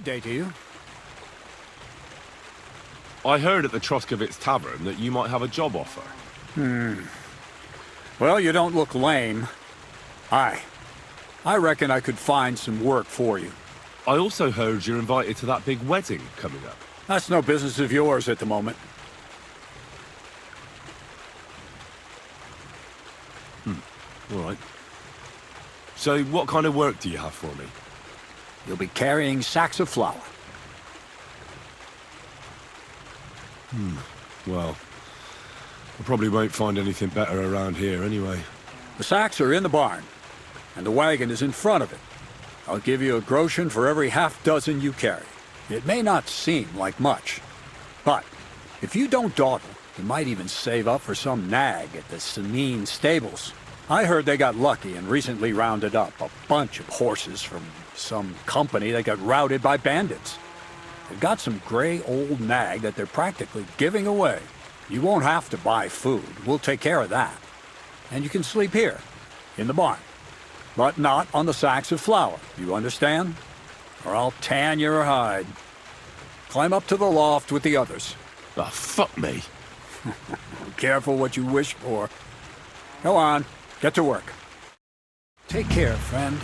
day to you. I heard at the Troskovitz Tavern that you might have a job offer. Well, you don't look lame. I reckon I could find some work for you. I also heard you're invited to that big wedding coming up. That's no business of yours at the moment. All right. So what kind of work do you have for me? You'll be carrying sacks of flour. Well, I probably won't find anything better around here anyway. The sacks are in the barn, and the wagon is in front of it. I'll give you a groschen for every half dozen you carry. It may not seem like much, but if you don't dawdle, you might even save up for some nag at the Samine stables. I heard they got lucky and recently rounded up a bunch of horses from some company that got routed by bandits. They've got some gray old nag that they're practically giving away. You won't have to buy food. We'll take care of that. And you can sleep here, in the barn. But not on the sacks of flour, you understand? Or I'll tan your hide. Climb up to the loft with the others. Ah, fuck me. Careful what you wish for. Go on, get to work. Take care, friend.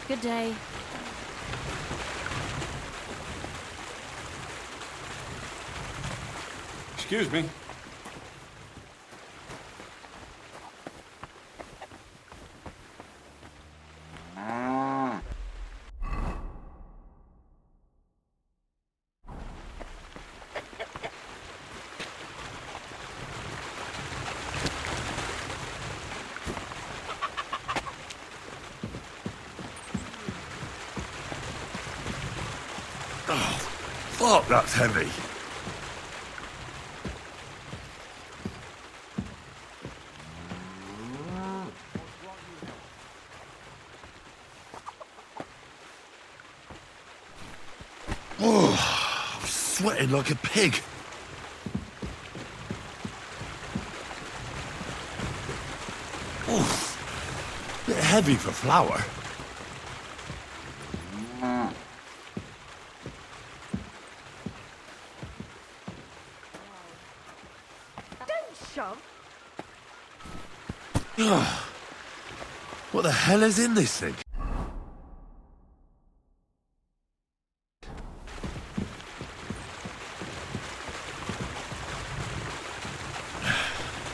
Good day. Excuse me. Fuck, that's heavy. Oh, I'm sweating like a pig. Oh, bit heavy for flour. What the hell is in this thing?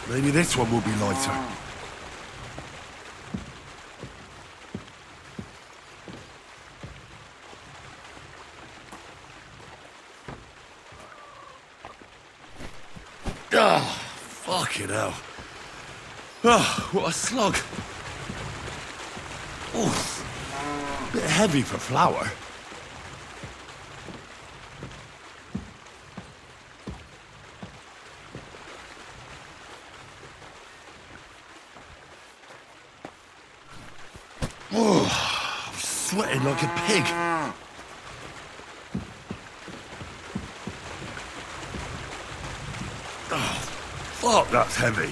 Maybe this one will be lighter. Ah, fucking hell. Oh, what a slug. Oh, bit heavy for flour. Oh, I'm sweating like a pig. Oh, fuck, that's heavy.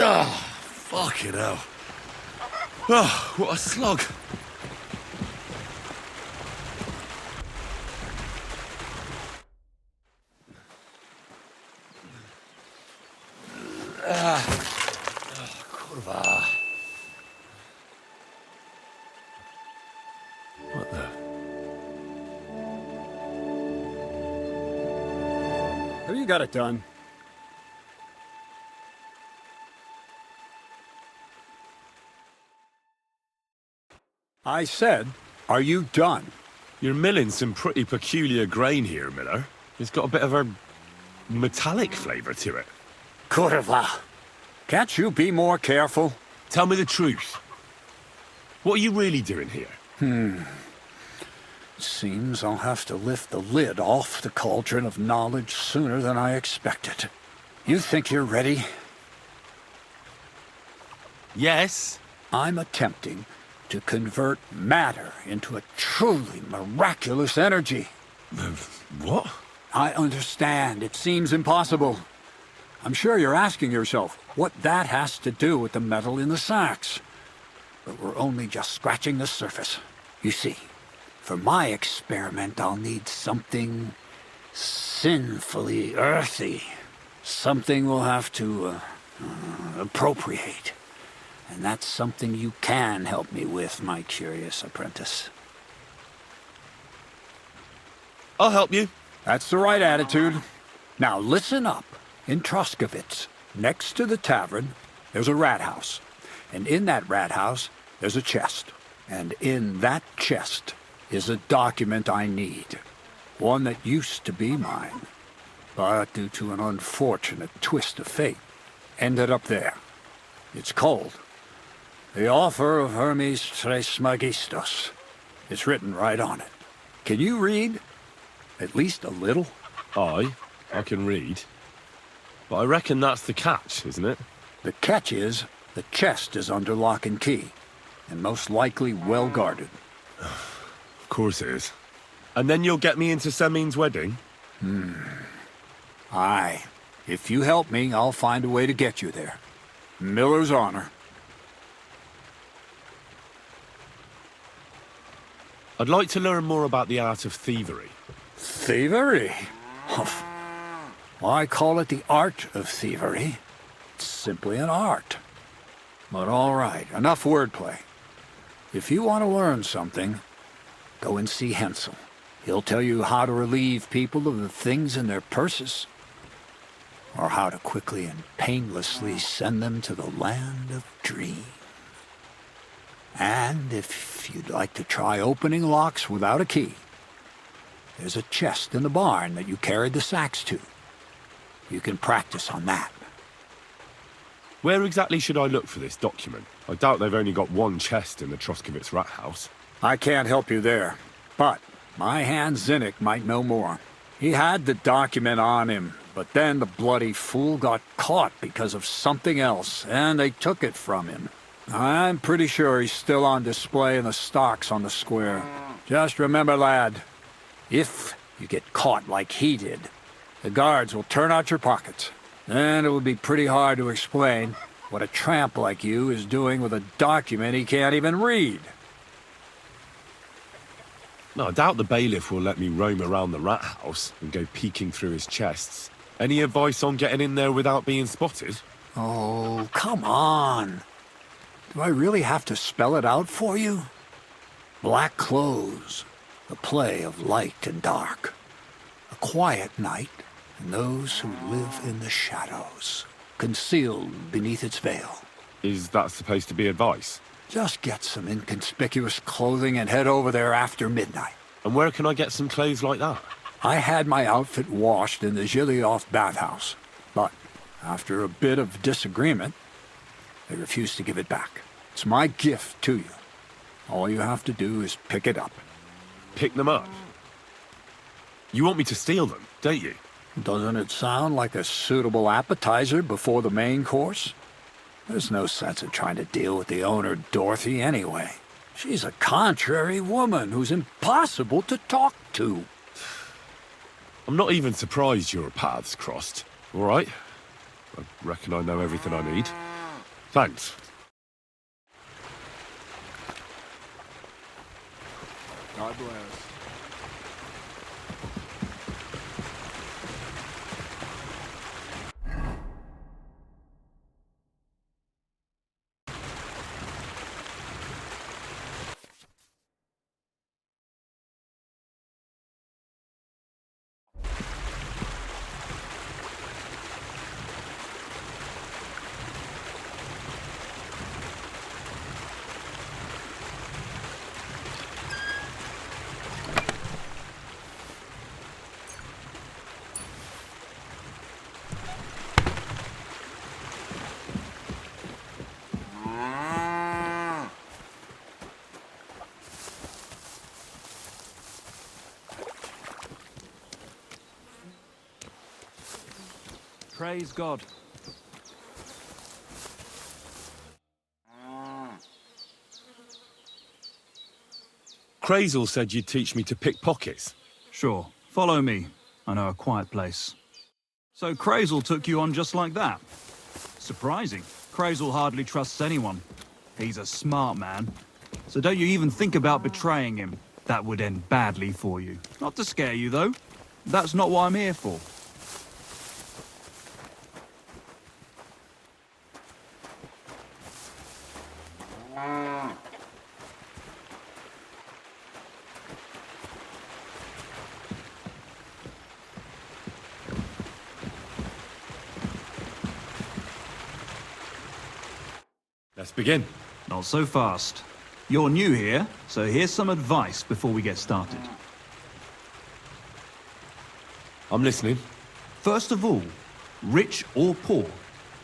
Ah, fucking hell. Oh, what a slug. Kurwa. What the? Have you got it done? I said, are you done? You're milling some pretty peculiar grain here, Miller. It's got a bit of a metallic flavour to it. Kurva. Can't you be more careful? Tell me the truth. What are you really doing here? Seems I'll have to lift the lid off the cauldron of knowledge sooner than I expected. You think you're ready? Yes. I'm attempting to convert matter into a truly miraculous energy. What? I understand. It seems impossible. I'm sure you're asking yourself what that has to do with the metal in the sacks. But we're only just scratching the surface. You see, for my experiment, I'll need something sinfully earthy. Something we'll have to appropriate. And that's something you can help me with, my curious apprentice. I'll help you. That's the right attitude. Now listen up. In Troskovitz, next to the tavern, there's a rat house. And in that rat house, there's a chest. And in that chest is a document I need. One that used to be mine. But due to an unfortunate twist of fate, ended up there. It's called The Offer of Hermes Trismegistos. It's written right on it. Can you read? At least a little? I can read. But I reckon that's the catch, isn't it? The catch is, the chest is under lock and key, and most likely well guarded. Of course it is. And then you'll get me into Semin's wedding? Aye. If you help me, I'll find a way to get you there. Miller's honor. I'd like to learn more about the art of thievery. Thievery? Humph. I call it the art of thievery. It's simply an art. But all right, enough wordplay. If you want to learn something, go and see Hensel. He'll tell you how to relieve people of the things in their purses, or how to quickly and painlessly send them to the land of dreams. And if you'd like to try opening locks without a key, there's a chest in the barn that you carried the sacks to. You can practice on that. Where exactly should I look for this document? I doubt they've only got one chest in the Troskovitz rat house. I can't help you there, but my hand Zinnik might know more. He had the document on him, but then the bloody fool got caught because of something else, and they took it from him. I'm pretty sure he's still on display in the stocks on the square. Just remember, lad, if you get caught like he did, the guards will turn out your pockets. And it would be pretty hard to explain what a tramp like you is doing with a document he can't even read. No, I doubt the bailiff will let me roam around the rat house and go peeking through his chests. Any advice on getting in there without being spotted? Oh, come on. Do I really have to spell it out for you? Black clothes, the play of light and dark. A quiet night, and those who live in the shadows, concealed beneath its veil. Is that supposed to be advice? Just get some inconspicuous clothing and head over there after midnight. And where can I get some clothes like that? I had my outfit washed in the Gilioff bathhouse, but after a bit of disagreement, they refused to give it back. It's my gift to you. All you have to do is pick it up. Pick them up? You want me to steal them, don't you? Doesn't it sound like a suitable appetizer before the main course? There's no sense in trying to deal with the owner, Dorothy, anyway. She's a contrary woman who's impossible to talk to. I'm not even surprised your paths crossed. All right? I reckon I know everything I need. Thanks. God bless. Praise God. Crazel said you'd teach me to pick pockets. Sure. Follow me. I know a quiet place. So Crazel took you on just like that? Surprising. Crazel hardly trusts anyone. He's a smart man. So don't you even think about betraying him. That would end badly for you. Not to scare you, though. That's not what I'm here for. Let's begin. Not so fast. You're new here, so here's some advice before we get started. I'm listening. First of all, rich or poor,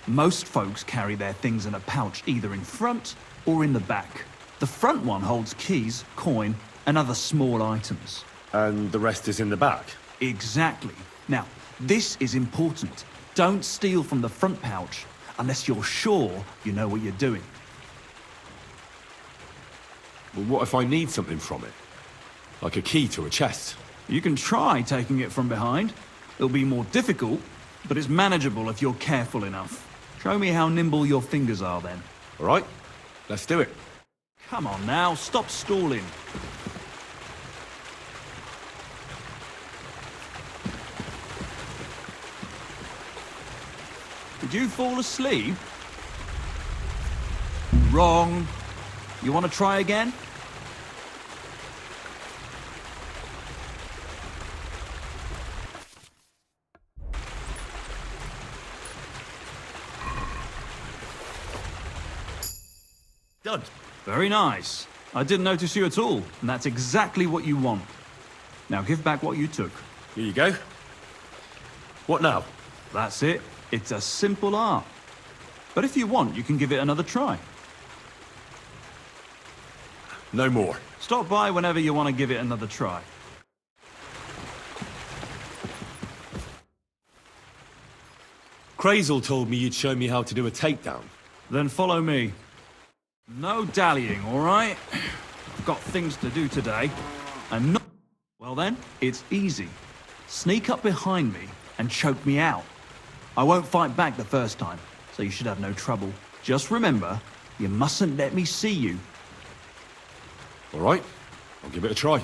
most folks carry their things in a pouch either in front or in the back. The front one holds keys, coin, and other small items. And the rest is in the back. Exactly. Now, this is important. Don't steal from the front pouch unless you're sure you know what you're doing. Well, what if I need something from it? Like a key to a chest? You can try taking it from behind. It'll be more difficult, but it's manageable if you're careful enough. Show me how nimble your fingers are then. All right, let's do it. Come on now, stop stalling. Did you fall asleep? Wrong. You want to try again? Done. Very nice. I didn't notice you at all, and that's exactly what you want. Now give back what you took. Here you go. What now? That's it. It's a simple art. But if you want, you can give it another try. No more. Stop by whenever you want to give it another try. Crazel told me you'd show me how to do a takedown. Then follow me. No dallying, all right? I've got things to do today. And not... Well then, it's easy. Sneak up behind me and choke me out. I won't fight back the first time, so you should have no trouble. Just remember, you mustn't let me see you. All right, I'll give it a try.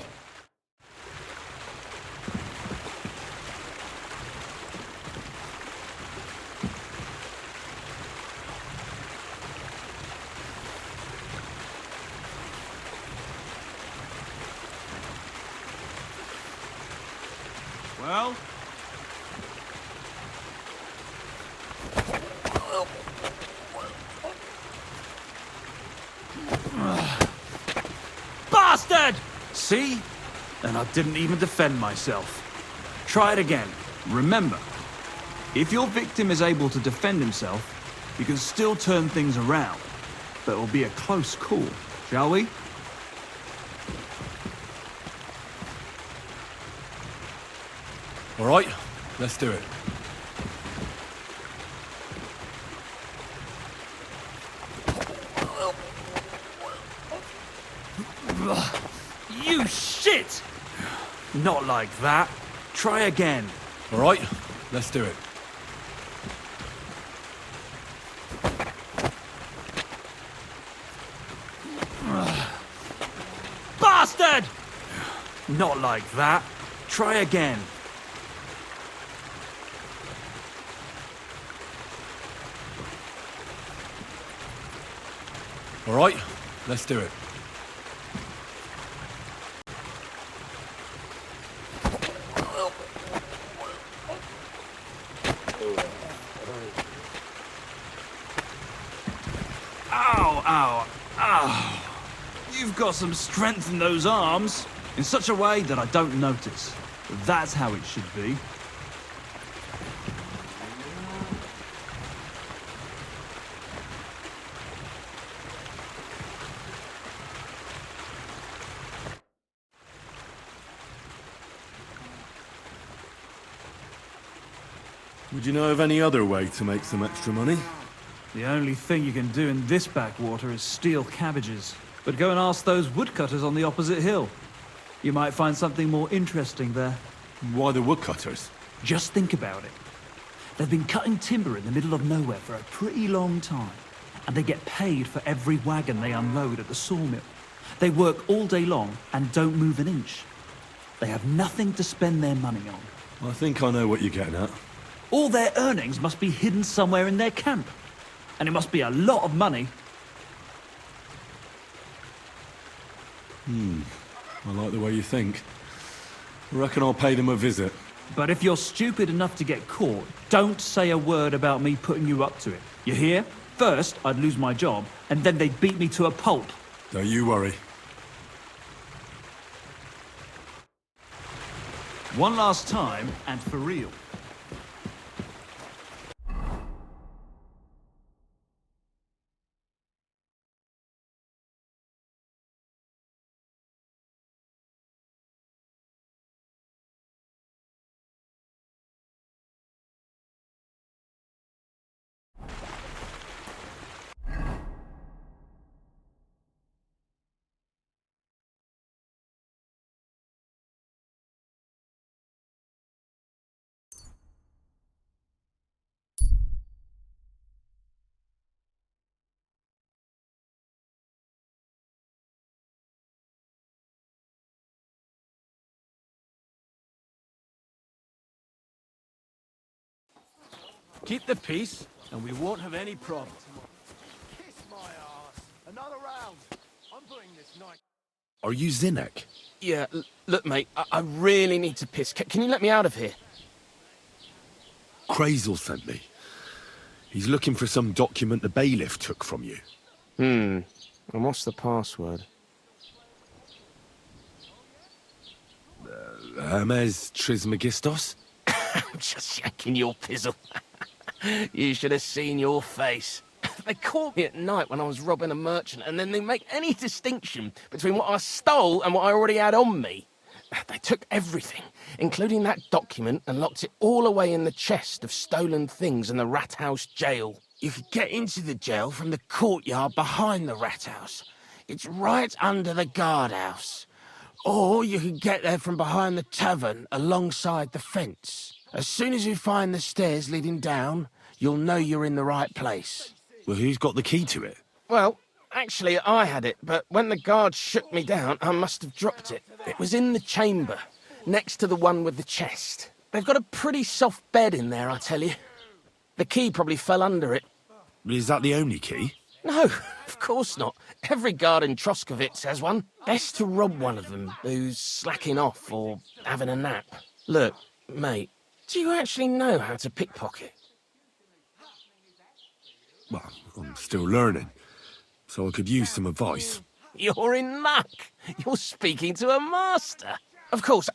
Well? Bastard! See? And I didn't even defend myself. Try it again. Remember, if your victim is able to defend himself, you can still turn things around. But it'll be a close call, shall we? All right, let's do it. You shit! Not like that. Try again. All right, let's do it. Bastard! Not like that. Try again. All right, let's do it. Ow, ow, ow. You've got some strength in those arms, in such a way that I don't notice. That's how it should be. Would you know of any other way to make some extra money? The only thing you can do in this backwater is steal cabbages. But go and ask those woodcutters on the opposite hill. You might find something more interesting there. Why the woodcutters? Just think about it. They've been cutting timber in the middle of nowhere for a pretty long time, and they get paid for every wagon they unload at the sawmill. They work all day long and don't move an inch. They have nothing to spend their money on. I think I know what you're getting at. All their earnings must be hidden somewhere in their camp. And it must be a lot of money. I like the way you think. I reckon I'll pay them a visit. But if you're stupid enough to get caught, don't say a word about me putting you up to it. You hear? First, I'd lose my job, and then they'd beat me to a pulp. Don't you worry. One last time, and for real. Keep the peace, and we won't have any problems. Kiss my ass. Another round. I'm putting this night. Are you Zinnek? Yeah, look, mate, I really need to piss. Can you let me out of here? Crazel sent me. He's looking for some document the bailiff took from you. And what's the password? Hermes Trismegistos? I'm just shaking your pizzle. You should have seen your face. They caught me at night when I was robbing a merchant, and then they make any distinction between what I stole and what I already had on me. They took everything, including that document, and locked it all away in the chest of stolen things in the Rat House jail. You could get into the jail from the courtyard behind the Rat House. It's right under the guardhouse. Or you could get there from behind the tavern alongside the fence. As soon as you find the stairs leading down, you'll know you're in the right place. Well, who's got the key to it? Well, actually, I had it, but when the guards shook me down, I must have dropped it. It was in the chamber, next to the one with the chest. They've got a pretty soft bed in there, I tell you. The key probably fell under it. Is that the only key? No, of course not. Every guard in Troskovitz has one. Best to rob one of them who's slacking off or having a nap. Look, mate, do you actually know how to pickpocket? Well, I'm still learning, so I could use some advice. You're in luck. You're speaking to a master. Of course,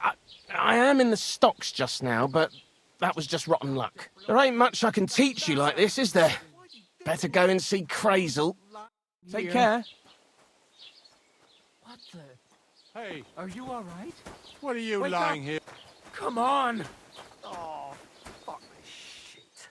I am in the stocks just now, but that was just rotten luck. There ain't much I can teach you like this, is there? Better go and see Crazel. Take care. What the? Hey, Are you all right? what are you Wake lying up. here? Come on. Oh, fuck this shit.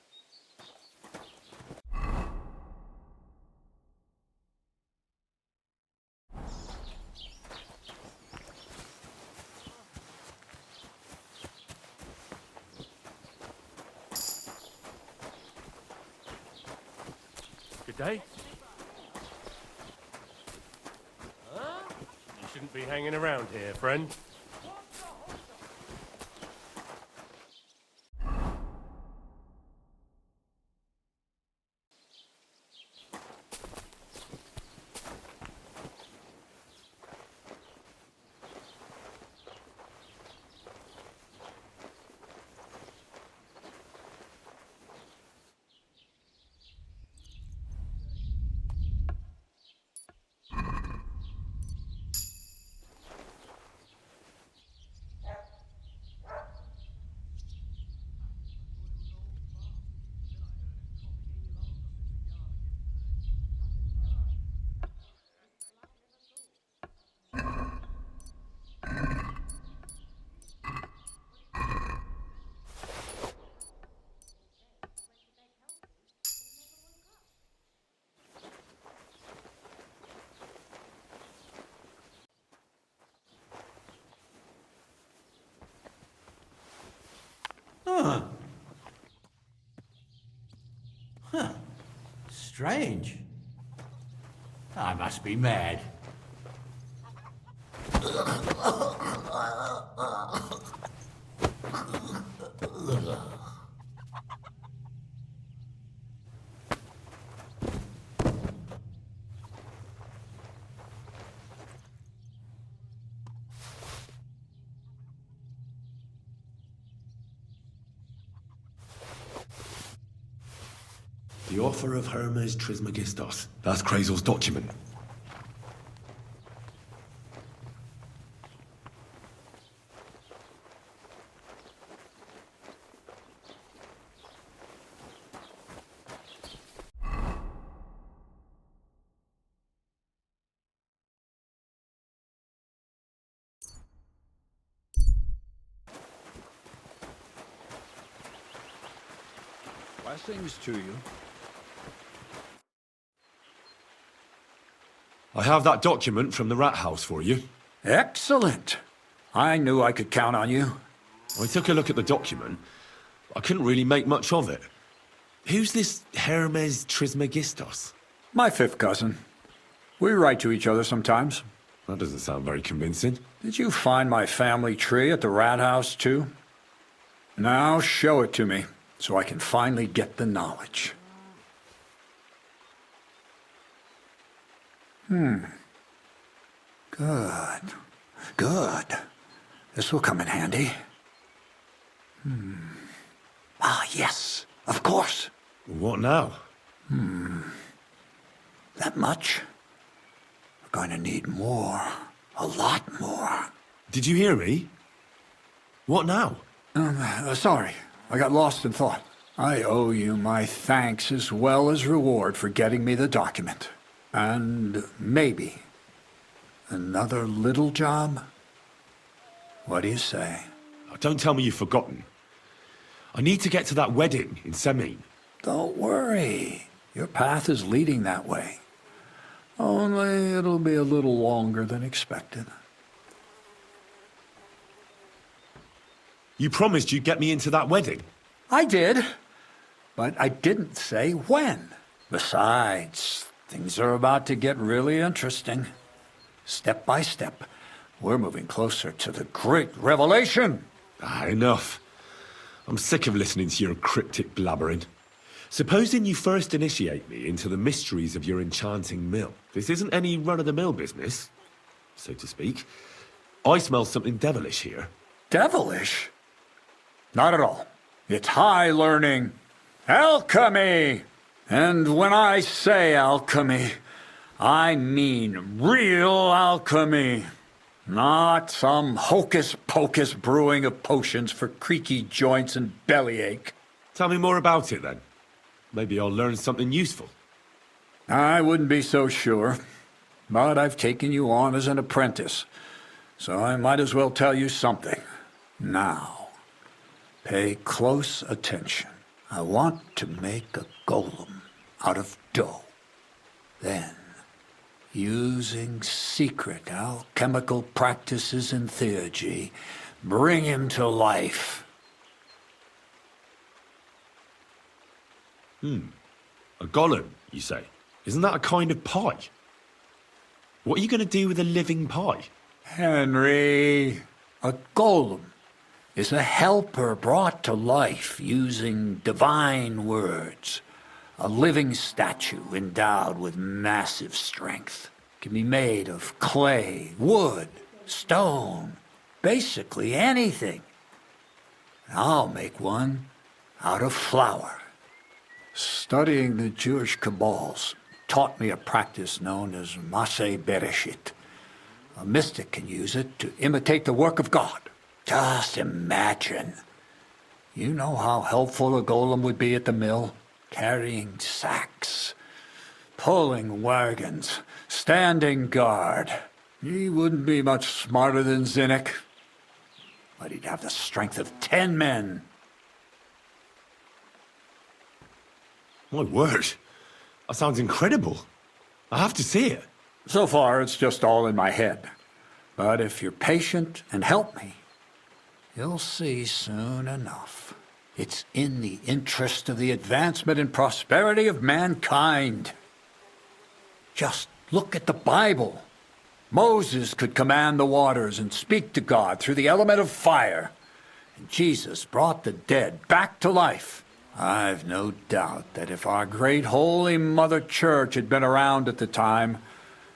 Good day. You shouldn't be hanging around here, friend. Strange. I must be mad. The offer of Hermes Trismegistos. That's Krazel's document. Blessings to you. I have that document from the rat house for you. Excellent. I knew I could count on you. I took a look at the document. I couldn't really make much of it. Who's this Hermes Trismegistos? My fifth cousin. We write to each other sometimes. That doesn't sound very convincing. Did you find my family tree at the rat house, too? Now show it to me, so I can finally get the knowledge. Good. Good. This will come in handy. Ah, yes. Of course. What now? That much? We're going to need more. A lot more. Did you hear me? What now? Sorry. I got lost in thought. I owe you my thanks as well as reward for getting me the document. And maybe another little job? What do you say? Don't tell me you've forgotten. I need to get to that wedding in Semin. Don't worry. Your path is leading that way. Only it'll be a little longer than expected. You promised you'd get me into that wedding. I did, but I didn't say when. Besides, things are about to get really interesting. Step by step, we're moving closer to the great revelation. Enough. I'm sick of listening to your cryptic blabbering. Supposing you first initiate me into the mysteries of your enchanting mill. This isn't any run-of-the-mill business, so to speak. I smell something devilish here. Devilish? Not at all. It's high learning. Alchemy! And when I say alchemy, I mean real alchemy. Not some hocus-pocus brewing of potions for creaky joints and bellyache. Tell me more about it, then. Maybe I'll learn something useful. I wouldn't be so sure, but I've taken you on as an apprentice, so I might as well tell you something. Now, pay close attention. I want to make a golem out of dough. Then, using secret alchemical practices and theurgy, bring him to life. A golem, you say? Isn't that a kind of pie? What are you going to do with a living pie? Henry, a golem is a helper brought to life using divine words. A living statue endowed with massive strength. Can be made of clay, wood, stone, basically anything. I'll make one out of flour. Studying the Jewish Kabbals taught me a practice known as Maseh Bereshit. A mystic can use it to imitate the work of God. Just imagine. You know how helpful a golem would be at the mill? Carrying sacks, pulling wagons, standing guard. He wouldn't be much smarter than Zinnik, but he'd have the strength of 10 men. My word. That sounds incredible. I have to see it. So far, it's just all in my head. But if you're patient and help me, you'll see soon enough. It's in the interest of the advancement and prosperity of mankind. Just look at the Bible. Moses could command the waters and speak to God through the element of fire. And Jesus brought the dead back to life. I've no doubt that if our great Holy Mother Church had been around at the time,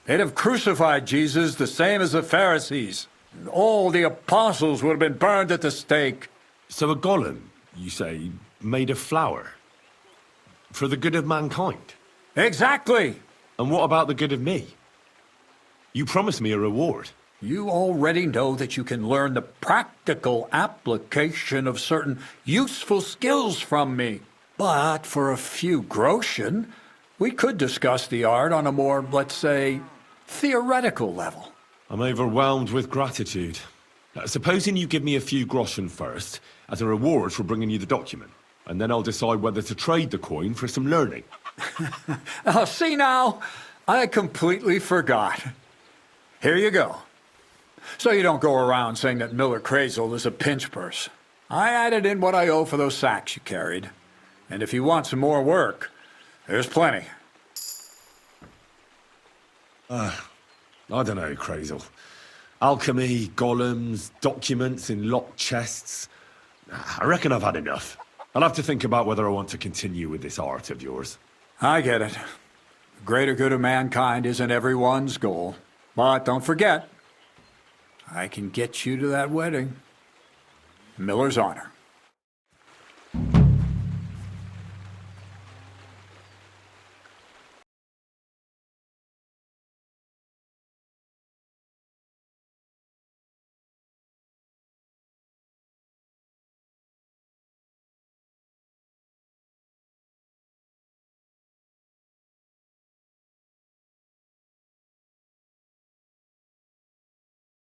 they'd have crucified Jesus the same as the Pharisees. And all the apostles would have been burned at the stake. So a golem, you say, made of flour? For the good of mankind? Exactly. And what about the good of me? You promised me a reward. You already know that you can learn the practical application of certain useful skills from me. But for a few groschen, we could discuss the art on a more, let's say, theoretical level. I'm overwhelmed with gratitude. Supposing you give me a few groschen first, as a reward for bringing you the document, and then I'll decide whether to trade the coin for some learning. Oh, see now, I completely forgot. Here you go. So you don't go around saying that Miller Crazel is a pinch purse. I added in what I owe for those sacks you carried. And if you want some more work, there's plenty. I don't know, Crazel. Alchemy, golems, documents in locked chests. I reckon I've had enough. I'll have to think about whether I want to continue with this art of yours. I get it. The greater good of mankind isn't everyone's goal. But don't forget, I can get you to that wedding. Miller's honor.